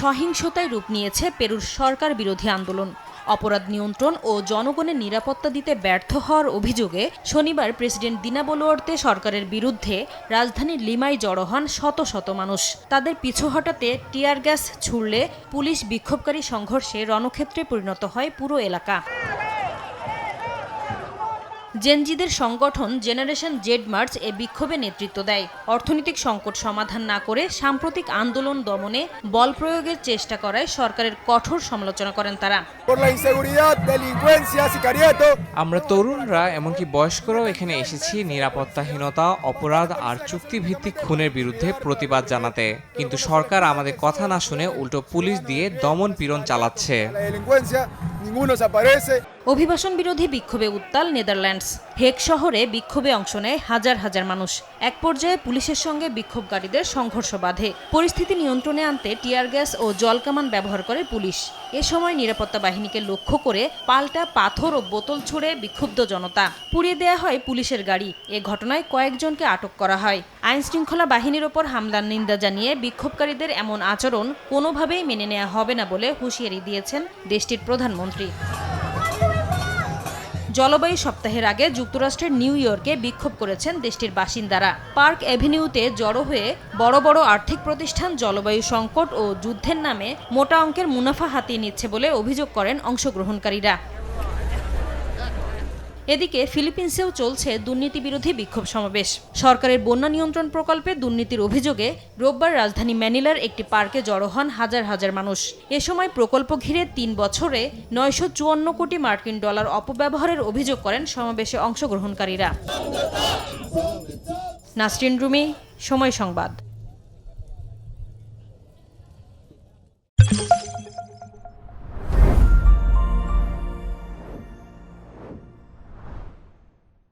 সহিংসতায় রূপ নিয়েছে পেরুর সরকার বিরোধী আন্দোলন। অপরাধ নিয়ন্ত্রণ ও জনগণের নিরাপত্তা দিতে ব্যর্থ হওয়ার অভিযোগে শনিবার প্রেসিডেন্ট দিনা বলুয়ার্তে সরকারের বিরুদ্ধে রাজধানীর লিমায় জড়ো হন শত শত মানুষ। তাদের পিছু হটাতে টিয়ার গ্যাস ছুড়লে পুলিশ বিক্ষোভকারী সংঘর্ষে রণক্ষেত্রে পরিণত হয় পুরো এলাকা। জেনজিদের সংগঠন জেনারেশন জেড মার্চ এ বিক্ষোভে নেতৃত্ব দেয়। অর্থনৈতিক সংকট সমাধান না করে সাম্প্রতিক আন্দোলন দমনে বল প্রয়োগের চেষ্টা করায় সরকারের কঠোর সমালোচনা করেন তারা। আমরা তরুণরা এমনকি বয়স্করাও এখানে এসেছি নিরাপত্তাহীনতা, অপরাধ আর চুক্তিভিত্তিক খুনের বিরুদ্ধে প্রতিবাদ জানাতে। কিন্তু সরকার আমাদের কথা না শুনে উল্টো পুলিশ দিয়ে দমন পীড়ন চালাচ্ছে। অভিবাসন বিরোধী বিক্ষোভে উত্তাল নেদারল্যান্ডস। হেগ শহরে বিক্ষোভে অংশ নেয় হাজার হাজার মানুষ। এক পর্যায়ে পুলিশের সঙ্গে বিক্ষোভকারীদের সংঘর্ষ বাধে। পরিস্থিতি নিয়ন্ত্রণে আনতে টিয়ার গ্যাস ও জলকামান ব্যবহার করে পুলিশ। এ সময় নিরাপত্তা বাহিনীকে লক্ষ্য করে পাল্টা পাথর ও বোতল ছুড়ে বিক্ষুব্ধ জনতা। পুড়িয়ে দেয়া হয় পুলিশের গাড়ি। এ ঘটনায় কয়েকজনকে আটক করা হয়। আইনশৃঙ্খলা বাহিনীর ওপর হামলার নিন্দা জানিয়ে বিক্ষোভকারীদের এমন আচরণ কোনোভাবেই মেনে নেওয়া হবে না বলে হুঁশিয়ারি দিয়েছেন দেশটির প্রধানমন্ত্রী। জলবায়ু সপ্তাহের আগে যুক্তরাষ্ট্রের নিউ ইয়র্কে বিক্ষোভ করেছেন দেশটির বাসিন্দারা। পার্ক অ্যাভিনিউতে জড়ো হয়ে বড় বড় আর্থিক প্রতিষ্ঠান জলবায়ু সংকট ও যুদ্ধের নামে মোটা অঙ্কের মুনাফা হাতিয়ে নিচ্ছে বলে অভিযোগ করেন অংশগ্রহণকারীরা। এদিকে ফিলিপিন্সেও চলছে দুর্নীতিবিরোধী বিক্ষোভ সমাবেশ। সরকারের বন্যা নিয়ন্ত্রণ প্রকল্পে দুর্নীতির অভিযোগে রোববার রাজধানী ম্যানিলার একটি পার্কে জড়ো হন হাজার হাজার মানুষ। এ সময় প্রকল্প ঘিরে ৩ বছরে ৯৫৪ কোটি মার্কিন ডলার অপব্যবহারের অভিযোগ করেন সমাবেশে অংশগ্রহণকারীরা। নাসরিন রুমি, সময় সংবাদ।